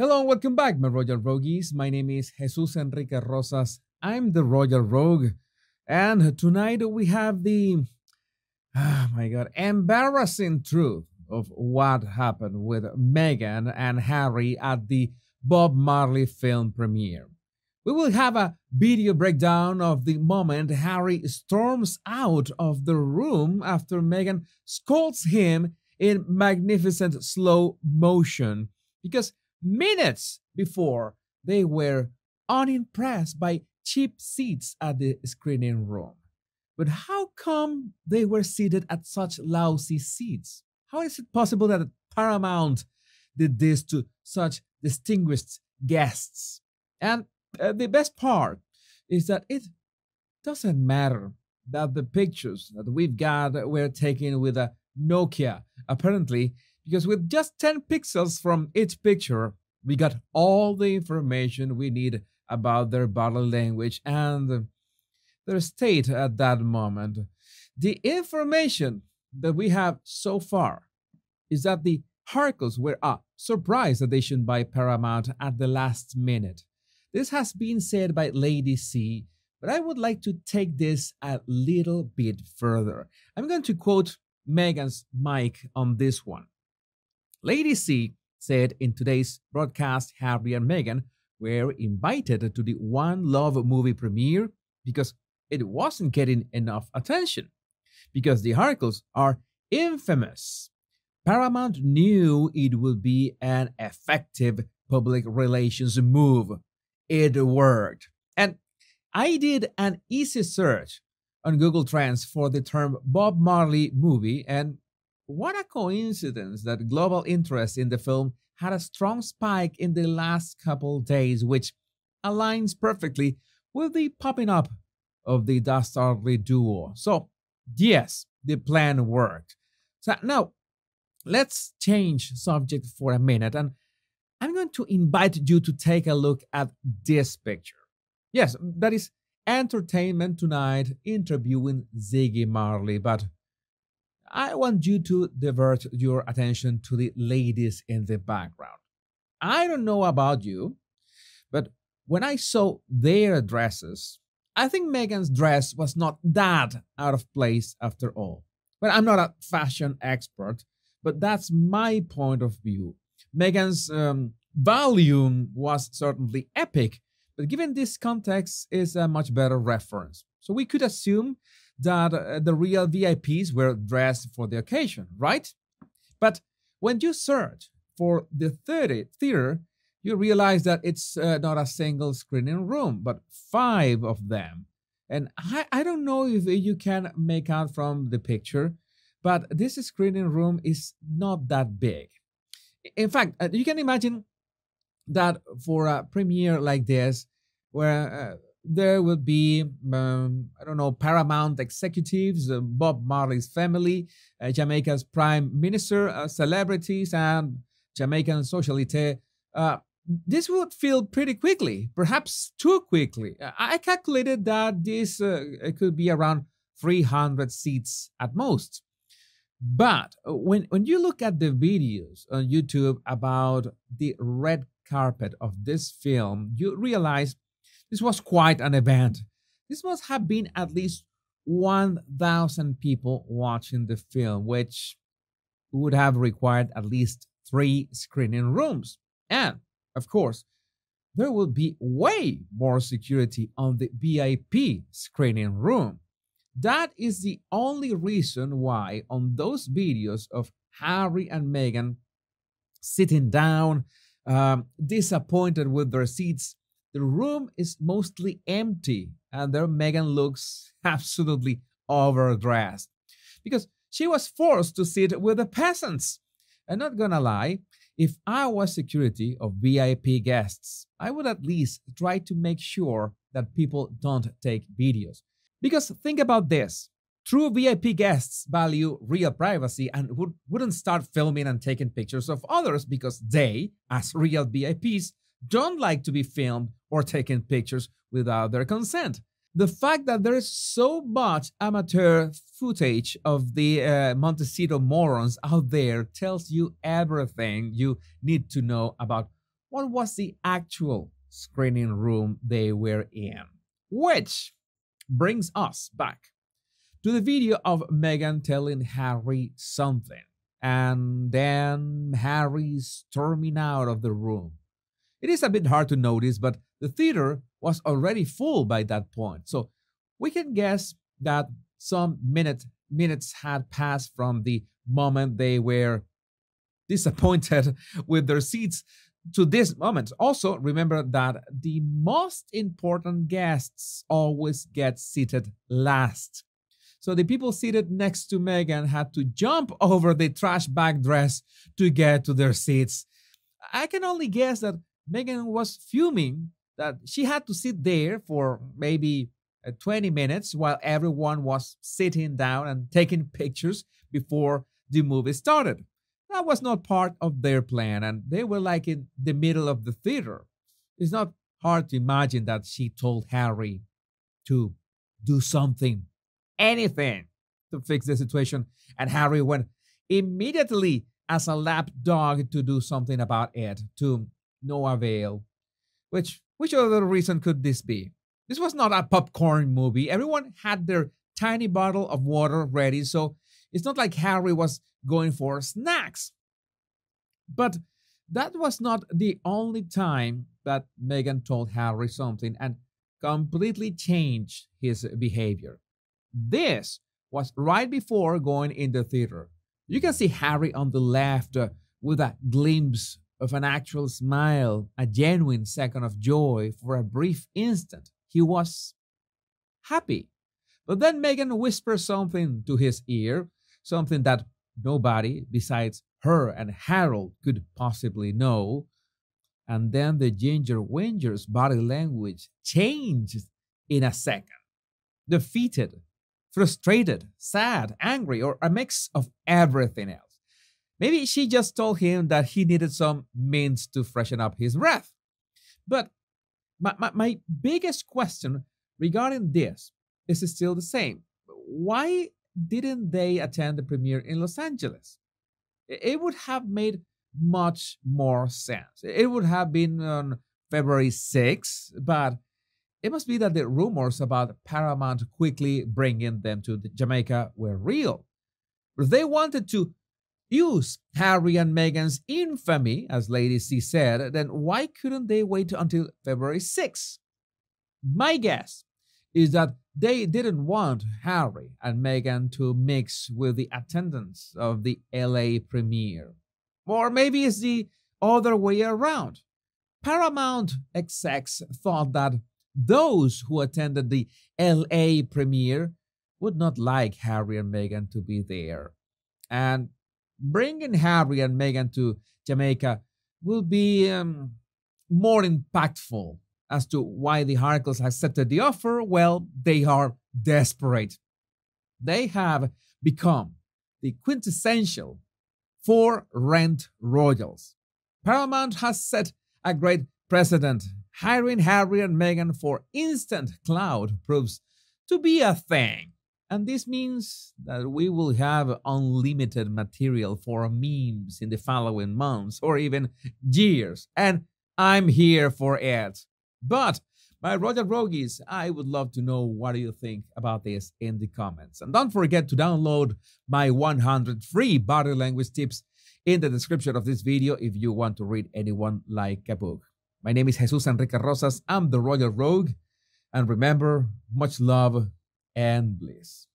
Hello and welcome back, my Royal Rogues. My name is Jesus Enrique Rosas. I'm the Royal Rogue. And tonight we have the, embarrassing truth of what happened with Meghan and Harry at the Bob Marley film premiere. We will have a video breakdown of the moment Harry storms out of the room after Meghan scolds him in magnificent slow motion because minutes before they were unimpressed by cheap seats at the screening room. But how come they were seated at such lousy seats? How is it possible that Paramount did this to such distinguished guests? And the best part is that it doesn't matter that the pictures that we've got were taken with a Nokia, apparently, because with just 10 pixels from each picture, we got all the information we need about their body language and their state at that moment. The information that we have so far is that the Harkles were a surprise addition by Paramount at the last minute. This has been said by Lady C, but I would like to take this a little bit further. I'm going to quote Meghan's mic on this one. Lady C said in today's broadcast Harry and Meghan were invited to the One Love movie premiere because it wasn't getting enough attention. Because the Harkles are infamous. Paramount knew it would be an effective public relations move. It worked. And I did an easy search on Google Trends for the term Bob Marley movie, and what a coincidence that global interest in the film had a strong spike in the last couple days, which aligns perfectly with the popping up of the dastardly duo. So, yes, the plan worked. So now, let's change subject for a minute, and I'm going to invite you to take a look at this picture. Yes, that is Entertainment Tonight interviewing Ziggy Marley, but I want you to divert your attention to the ladies in the background. I don't know about you, but when I saw their dresses, I think Meghan's dress was not that out of place after all. But I'm not a fashion expert, but that's my point of view. Meghan's volume was certainly epic, but given this context is a much better reference. So we could assume that the real VIPs were dressed for the occasion, right? But when you search for the theater, you realize that it's not a single screening room, but 5 of them. And I don't know if you can make out from the picture, but this screening room is not that big. In fact, you can imagine that for a premiere like this, where there will be, Paramount executives, Bob Marley's family, Jamaica's prime minister, celebrities, and Jamaican socialite. This would fill pretty quickly, perhaps too quickly. I calculated that this could be around 300 seats at most. But when you look at the videos on YouTube about the red carpet of this film, you realize this was quite an event. This must have been at least 1,000 people watching the film, which would have required at least 3 screening rooms. And, of course, there will be way more security on the VIP screening room. That is the only reason why on those videos of Harry and Meghan sitting down, disappointed with their seats, the room is mostly empty and their Meghan looks absolutely overdressed because she was forced to sit with the peasants. I'm not gonna lie, if I was security of VIP guests, I would at least try to make sure that people don't take videos. Because think about this, true VIP guests value real privacy and wouldn't start filming and taking pictures of others because they, as real VIPs, don't like to be filmed or taken pictures without their consent. The fact that there is so much amateur footage of the Montecito morons out there tells you everything you need to know about what was the actual screening room they were in. Which brings us back to the video of Meghan telling Harry something, and then Harry storming out of the room. It is a bit hard to notice, but the theater was already full by that point, so we can guess that some minutes had passed from the moment they were disappointed with their seats to this moment. Also, remember that the most important guests always get seated last. So the people seated next to Meghan had to jump over the trash bag dress to get to their seats. I can only guess that Meghan was fuming that she had to sit there for maybe 20 minutes while everyone was sitting down and taking pictures before the movie started. That was not part of their plan, and they were like in the middle of the theater. It's not hard to imagine that she told Harry to do something, anything, to fix the situation, and Harry went immediately as a lap dog to do something about it, to no avail. Which other reason could this be? This was not a popcorn movie. Everyone had their tiny bottle of water ready, so it's not like Harry was going for snacks. But that was not the only time that Meghan told Harry something and completely changed his behavior. This was right before going in the theater. You can see Harry on the left with a glimpse of an actual smile, a genuine second of joy for a brief instant. He was happy. But then Meghan whispered something to his ear, something that nobody besides her and Harold could possibly know. And then the Ginger Winger's body language changed in a second. Defeated, frustrated, sad, angry, or a mix of everything else. Maybe she just told him that he needed some mints to freshen up his breath. But my biggest question regarding this is still the same. Why didn't they attend the premiere in Los Angeles? It would have made much more sense. It would have been on February 6th, but it must be that the rumors about Paramount quickly bringing them to Jamaica were real. If they wanted to use Harry and Meghan's infamy, as Lady C said, then why couldn't they wait until February 6th? My guess is that they didn't want Harry and Meghan to mix with the attendance of the LA premiere. Or maybe it's the other way around. Paramount execs thought that those who attended the LA premiere would not like Harry and Meghan to be there. And bringing Harry and Meghan to Jamaica will be more impactful. As to why the Harkles accepted the offer, well, they are desperate. They have become the quintessential for-rent royals. Paramount has set a great precedent. Hiring Harry and Meghan for instant clout proves to be a thing. And this means that we will have unlimited material for memes in the following months or even years. And I'm here for it. But, my Royal Rogues, I would love to know what do you think about this in the comments. And don't forget to download my 100 free body language tips in the description of this video if you want to read anyone like a book. My name is Jesus Enrique Rosas. I'm the Royal Rogue. And remember, much love and bliss.